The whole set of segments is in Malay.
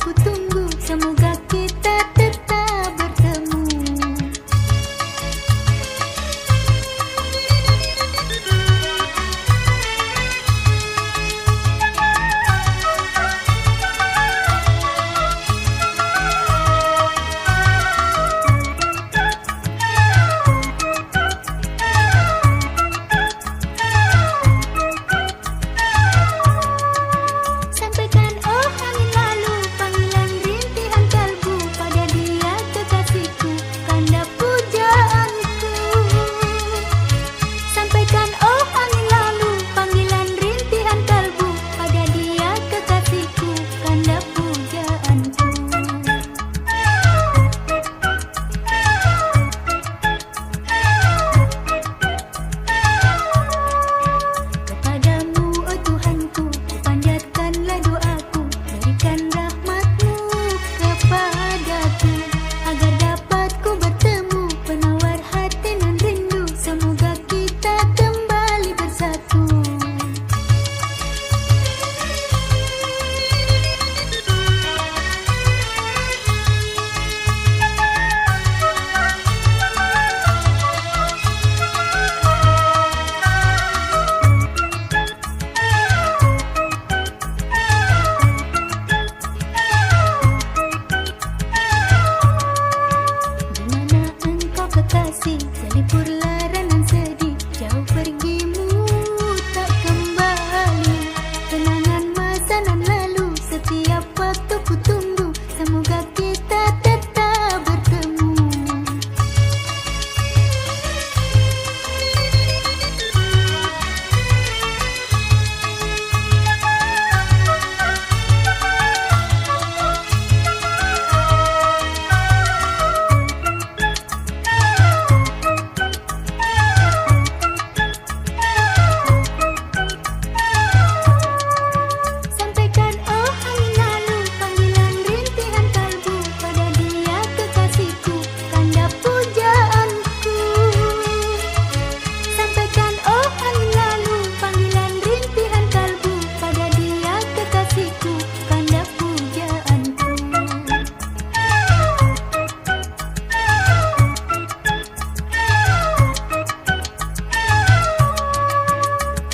ku tunggu, semoga kita tetap bertemu. Sampaikan oh angin lalu panggilan rintihan kalbu pada dia kekasihku, tanda pujaanku. Sampaikan oh angin lalu panggilan rintihan kalbu pada dia kekasihku, tanda pujaanku. Kepadamu oh Tuhanku, panjatkanlah doaku, berikan rahmat-Mu kepadaku, agar dapat ku bertemu penawar hati nan rindu, semoga kita kembali bersatu. Di mana engkau kekasih, selipur lara nan sedih, jauh pergimu tak kembali. Kenangan masa nan lalu, setiap waktu ku tunggu, semoga kita tetap bertemu. Sampaikan oh angin lalu panggilan rintihan kalbu pada dia kekasihku, tanda pujaanku. Sampaikan oh angin lalu panggilan rintihan kalbu pada dia kekasihku, tanda pujaanku.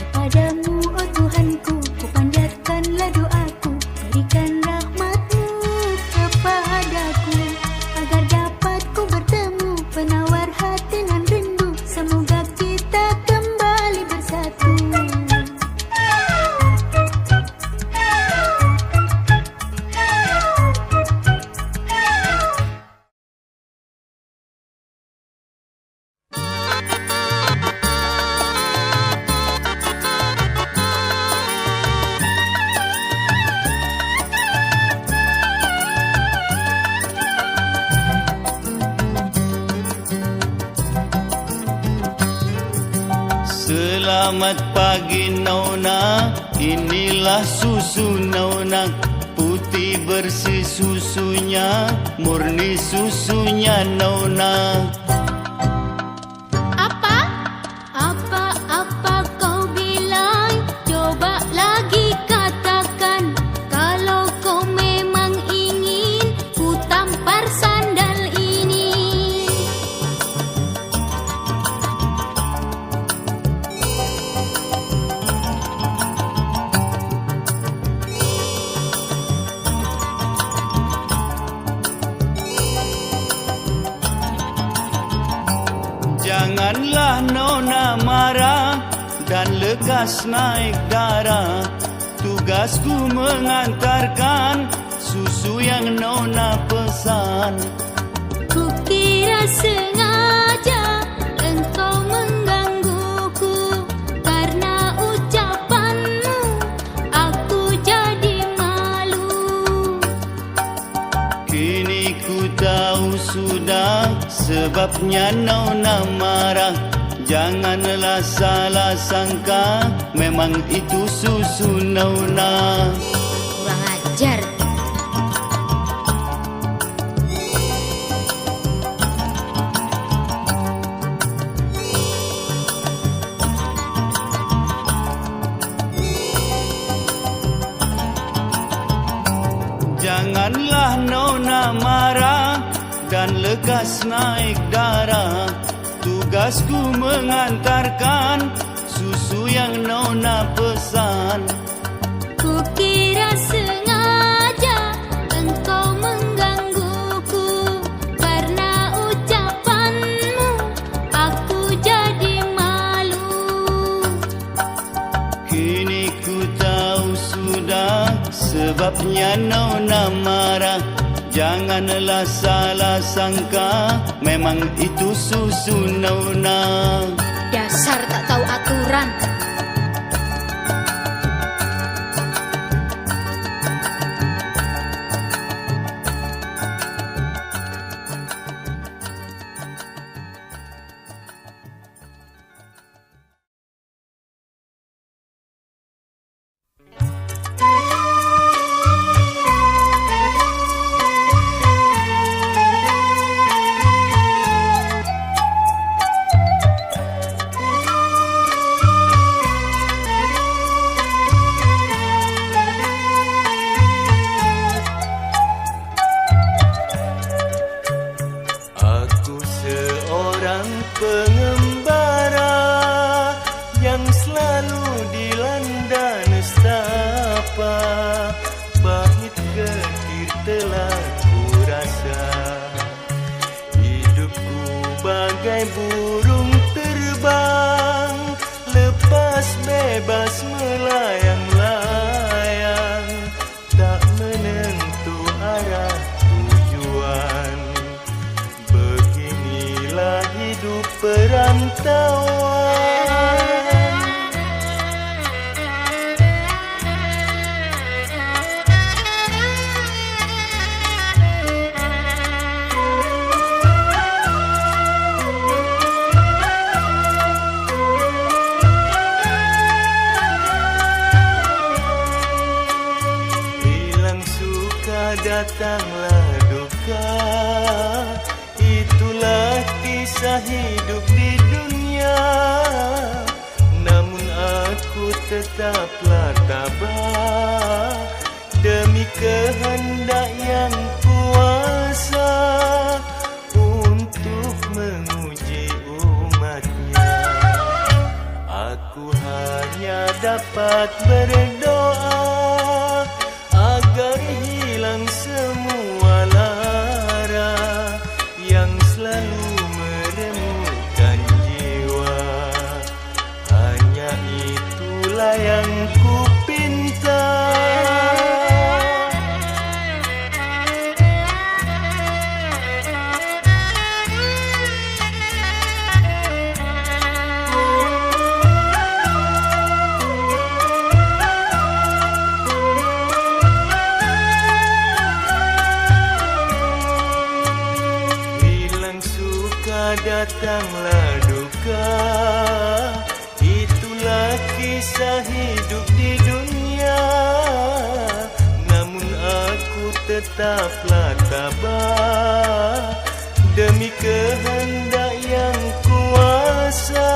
Kepadamu oh Tuhanku, ku panjatkanlah doaku, berikan rahmat-Mu kepadaku, agar dapat ku bertemu penawar hati nan rindu, semoga kita kembali bersatu. Selamat pagi Nona, inilah susu Nona, putih bersih susunya, murni susunya Nona. Apa? Apa kau bilang? Coba lagi katakan. Kalau kau memang ingin ku tampar sandal ini. Janganlah Nona marah dan lekas naik darah. Tugasku mengantarkan susu yang Nona pesan. Kukira sengaja engkau menggangguku, karena ucapanmu aku jadi malu. Kini ku tahu sudah sebabnya Nona marah. Janganlah salah sangka, memang itu susu Nona. Kurang ajar. Janganlah Janganlah nona marah dan lekas naik darah. Tugasku mengantarkan susu yang nona pesan. Kukira sengaja engkau menggangguku. Karena ucapanmu aku jadi malu. Kini ku tahu sudah sebabnya nona marah. Janganlah salah sangka, memang itu susu nona. Dasar tak tahu aturan. Datanglah duka, itulah kisah hidup di dunia. Namun aku tetaplah tabah demi kehendak yang kuasa untuk menguji umatnya. Aku hanya dapat berdoa agar hilang semua lara yang selalu meremukkan jiwa. Hanya itulah yang ku pinta. Datanglah duka, itulah kisah hidup di dunia. Namun aku tetaplah tabah demi kehendak yang kuasa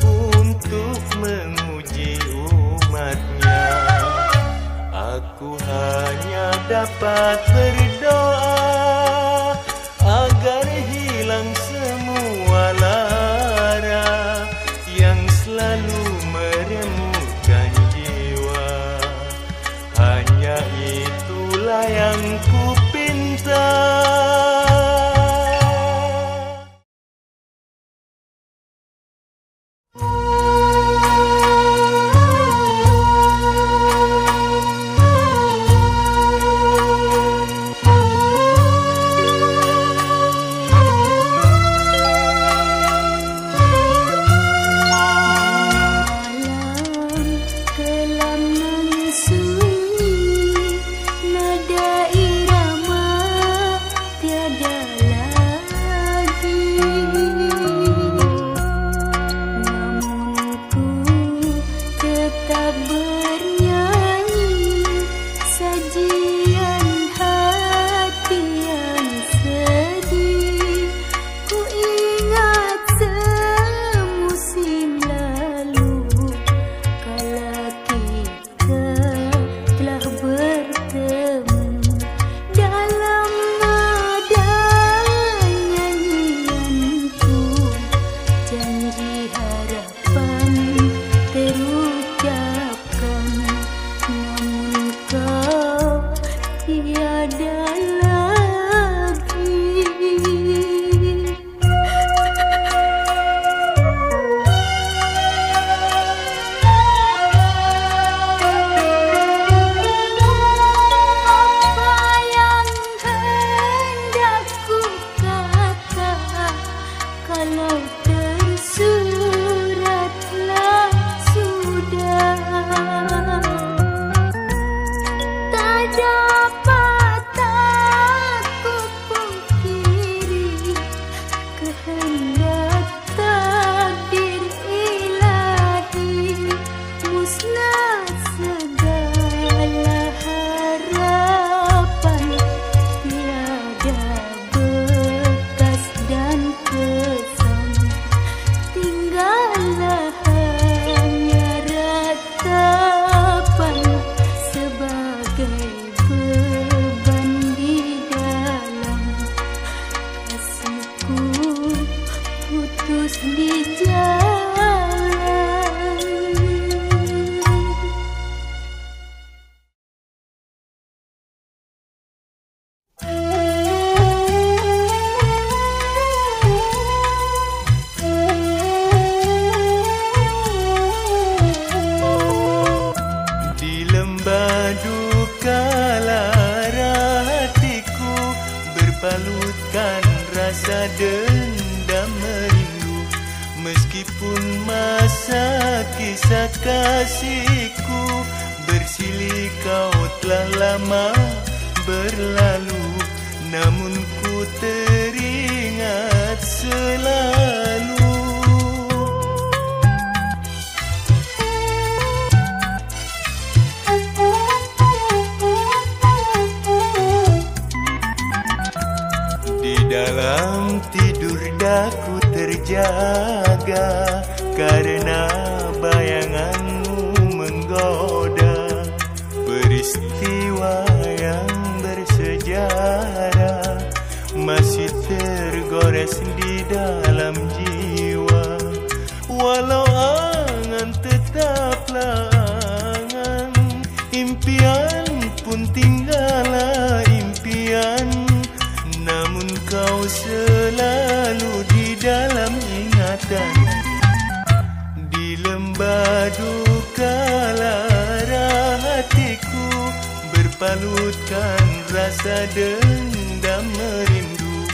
untuk menguji umatnya. Aku hanya dapat berdoa agar hilang semua lara yang selalu meremukkan jiwa. Hanya itulah yang ku pinta. tiada lagi. Apa yang hendak ku kata kalau tersuratlah sudah. Tak dapat aku pungkiri kehendak takdir ilahi, musnah segala harapan, tiada bekas dan kesan, tinggallah hanya ratapan sebagai beban di dalam kasihku putus di jalan. Di lembah duka lara hatiku berbalutkan rasa dendam merindu. Meskipun masa kisah kasihku bersilih kau telah lama berlalu, namun ku teringat selalu. Di dalam tidur daku terjaga karena bayanganmu menggoda. Peristiwa yang bersejarah masih tergores di dalam jiwa. Walau angan tetaplah angan, impian pun tinggallah impian, namun kau selalu di dalam ingatan. Di lembah duka lara hatiku berbalutkan rasa dendam merindu.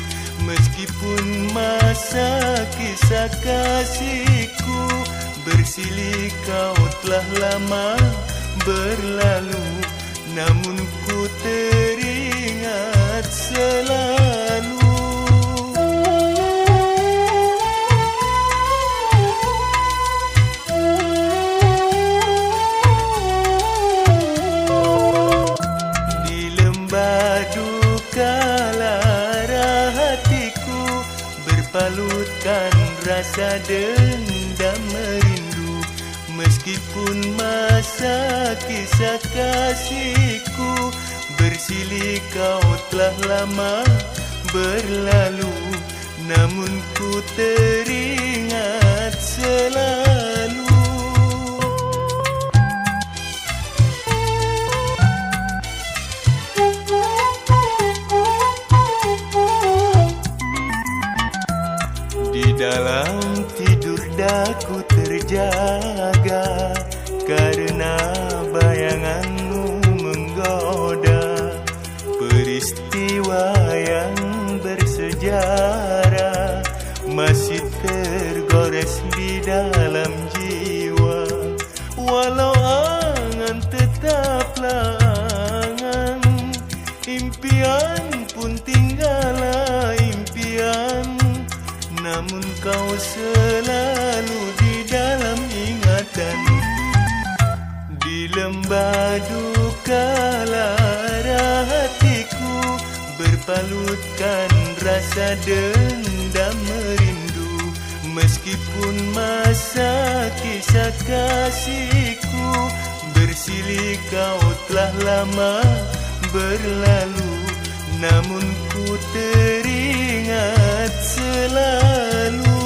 Meskipun masa kisah kasihku bersilih kau telah lama berlalu, namun ku teringat selalu. Di lembah duka lara hatiku berbalutkan rasa dendam merindu. Meskipun masa kisah kasihku bersilih kau telah lama berlalu, namun ku teringat selalu. Di dalam tidur daku terjaga karena bayanganmu menggoda. Peristiwa yang bersejarah masih tergores di dalam jiwa. Walau angan tetaplah angan, impian pun tinggallah impian, namun kau selalu di dalam ingatan. Di lembah duka lara hatiku berbalutkan rasa dendam merindu. Meskipun masa kisah kasihku bersilih kau telah lama berlalu, namun ku teringat selalu.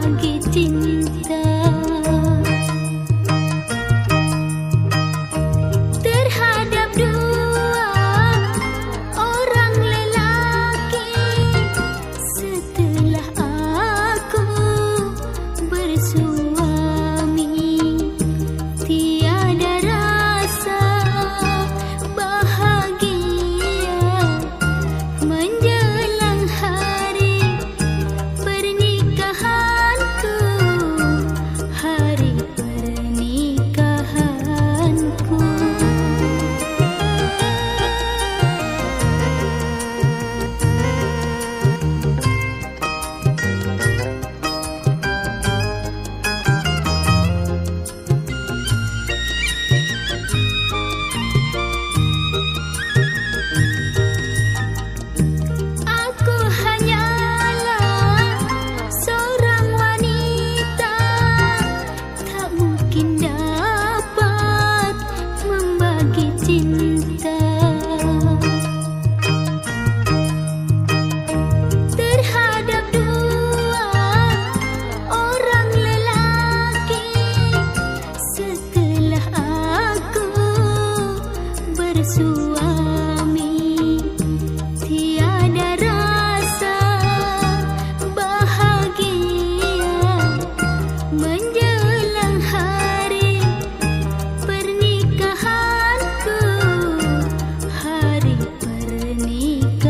membagi cinta. Terhadap dua orang lelaki, setelah aku bersuami, tiada rasa bahagia menjelang hari pernikahanku, hari pernikahanku. Aku hanyalah seorang wanita, tak mungkin dapat membagi cinta. Terhadap dua orang lelaki, setelah aku bersuami, tiada rasa bahagia menjelang hari pernikahanku, hari pernikahanku.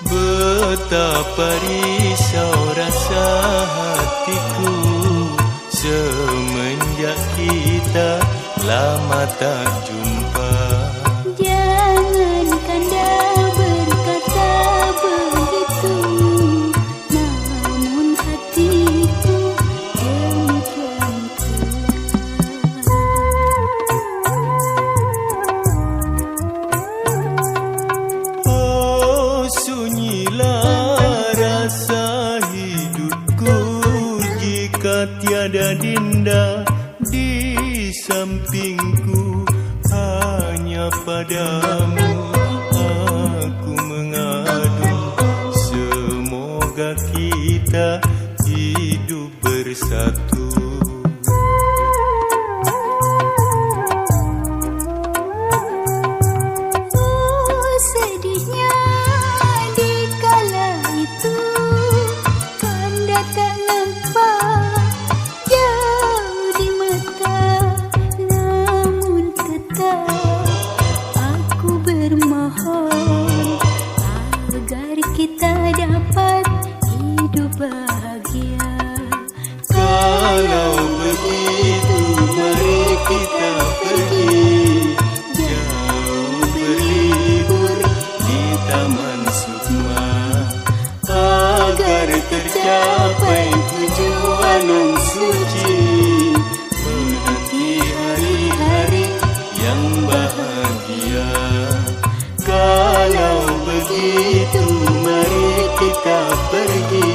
Betapa risau rasa hatiku semenjak kita lama tak jumpa. Jangan Kanda berkata begitu, namun hatiku demikian Oh, sunyilah rasa hidupku jika tiada Dinda di sampingku. Hanya padamu aku mengadu, semoga kita hidup bersatu. Oh, sedihnya di kala itu Kanda tak nampak jauh di mata, namun tetap aku bermohon agar kita dapat hidup bahagia. Kalau begitu mari kita pergi jauh berlibur di Taman Sukma, agar tercapai tujuan yang suci, menanti hari-hari yang bahagia. Kalau begitu mari kita pergi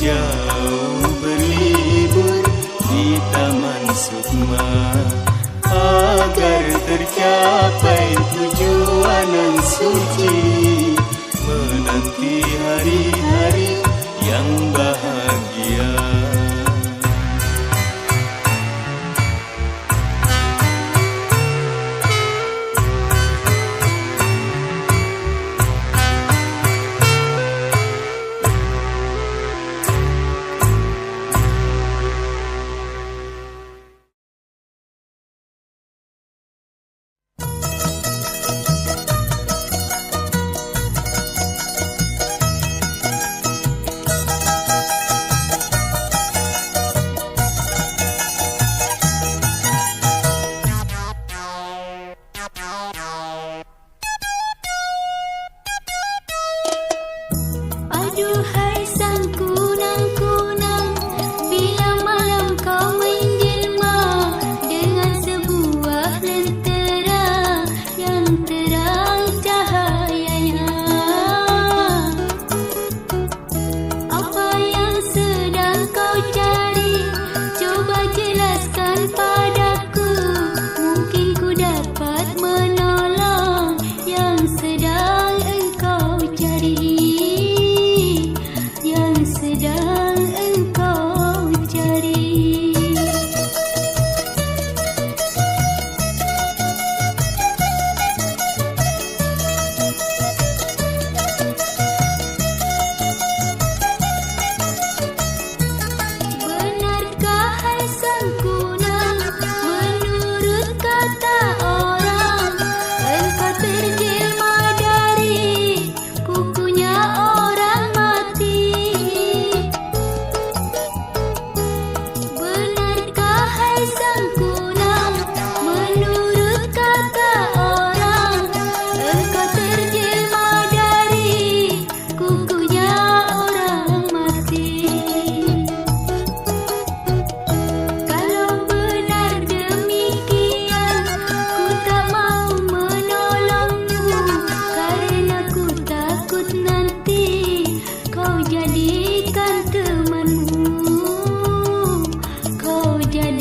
jauh berlibur di Taman Sukma, agar tercapai tujuan yang suci, menanti hari-hari yang bahagia.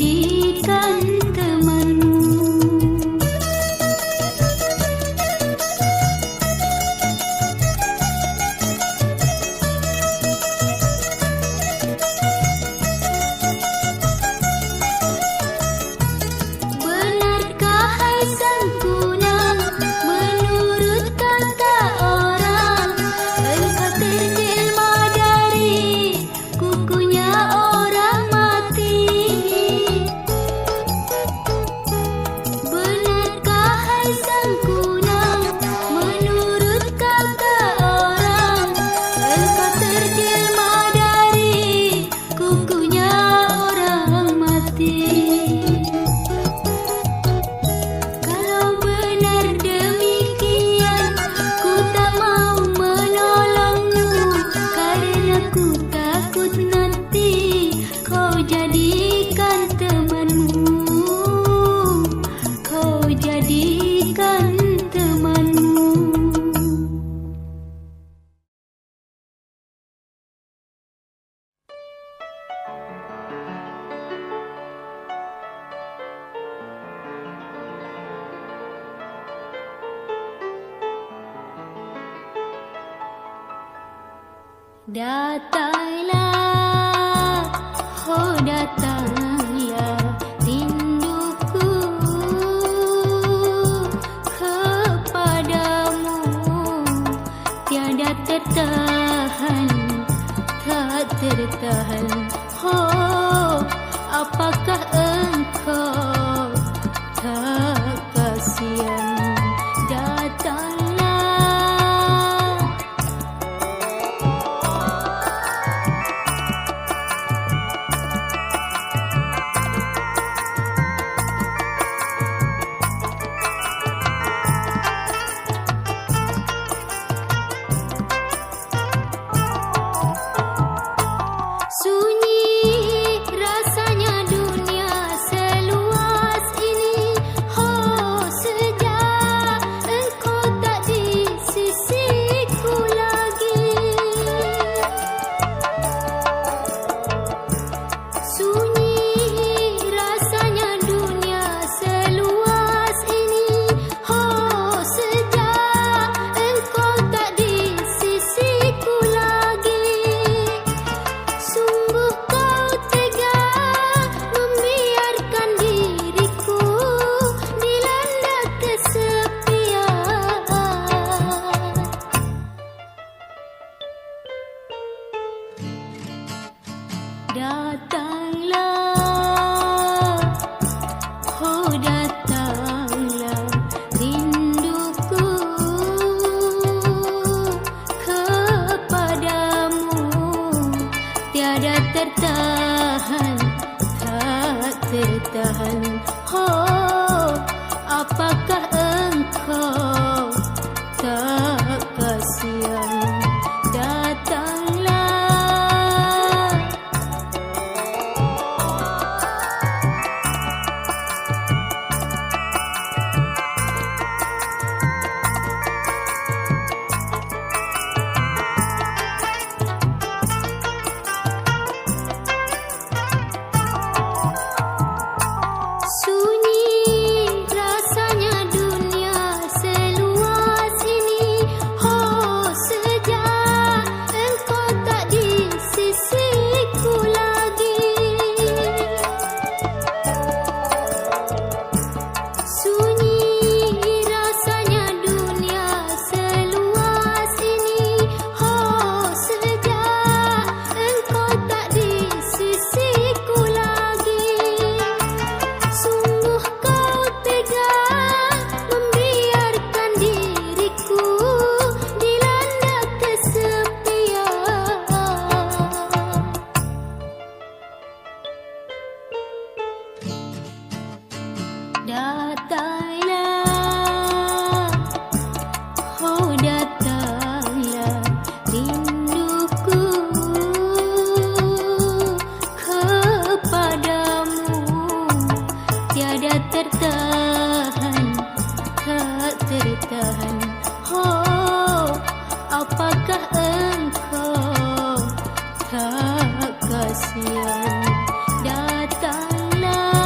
jadikan temanmu. Benarkah hai sangkuna, menurut kata orang, engkau terjelma dari kukunya orang mati? Benarkah hai sangkuna, menurut kata orang, engkau terjelma dari kukunya orang mati? Kalau benar demikian, ku tak mau menolongmu, karena ku takut nanti kau jadikan temanmu, kau jadikan temanmu. Datanglah, oh datanglah rinduku kepadamu, tiada tertahan, tak tertahan. Oh, apakah engkau tak kasihan? Datanglah. Sunyi rasanya dunia seluas ini. Oh, sejak engkau tak di sisiku lagi. Sunyi rasanya dunia seluas ini. Oh, sejak engkau tak di sisiku lagi. Sungguh kau tega membiarkan diriku dilanda kesepian. Datanglah, oh datanglah rinduku kepadamu, tiada tertahan, tak tertahan. Oh, apakah engkau tak kasihan? Datanglah. Sunyi rasanya dunia seluas ini. Oh, sejak engkau tak di sisiku lagi. Sunyi rasanya dunia seluas ini. Oh, sejak engkau tak di sisiku lagi. Sungguh kau tega membiarkan diriku dilanda kesepian. Datanglah, oh datanglah rinduku kepadamu, tiada tertahan, tak tertahan. Oh, apakah engkau tak kasihan? Datanglah.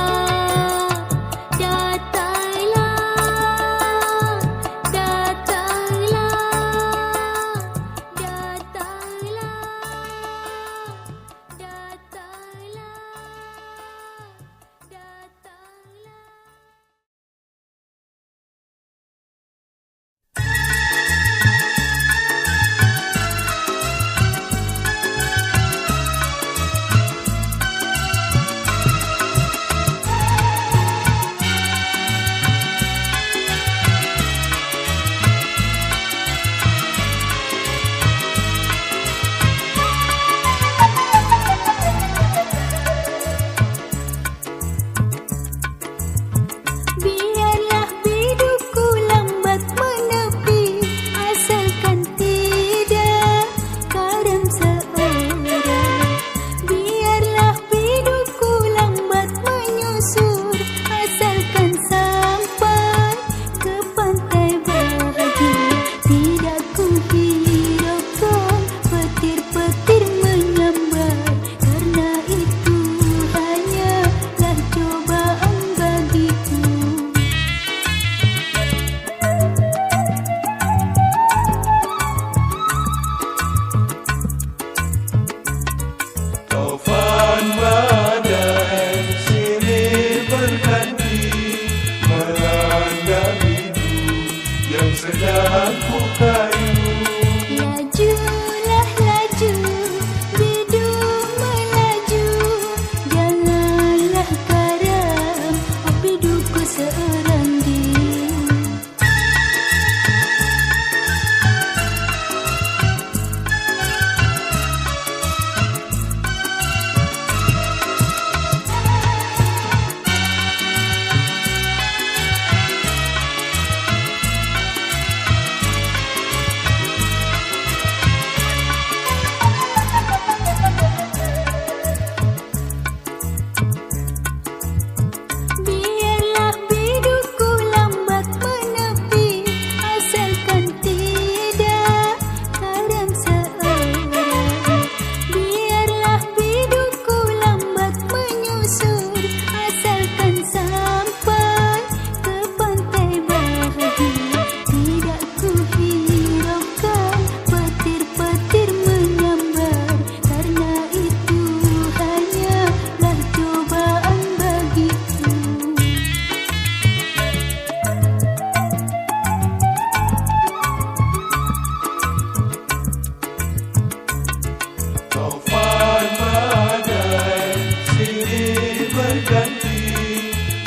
berganti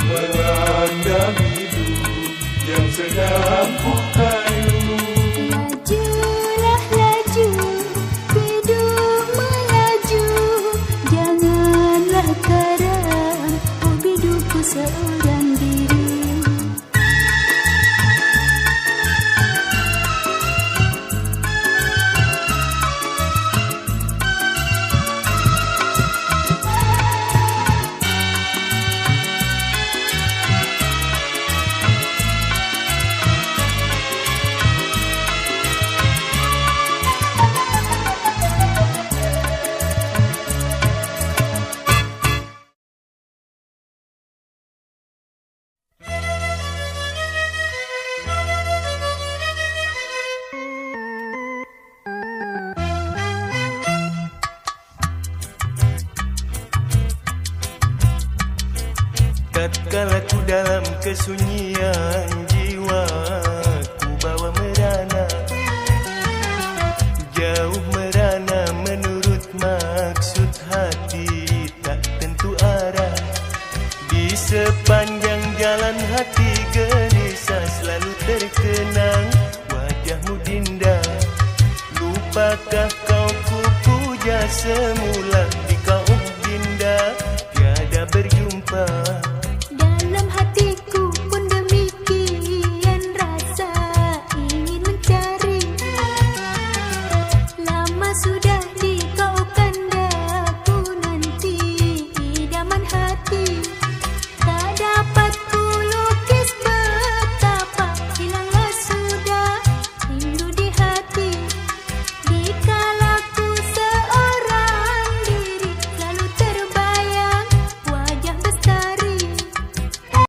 melanda hidup yang sedang ku kayu. Lajulah laju, hidup melaju, janganlah karam, oh bidukku seorang diri. Tatkala ku dalam kesunyian jiwa, ku bawa merana, jauh merana menurut maksud hati, tak tentu arah. Di sepanjang jalan hati gelisah, selalu terkenang wajahmu dinda. Lupakah kau ku puja semula,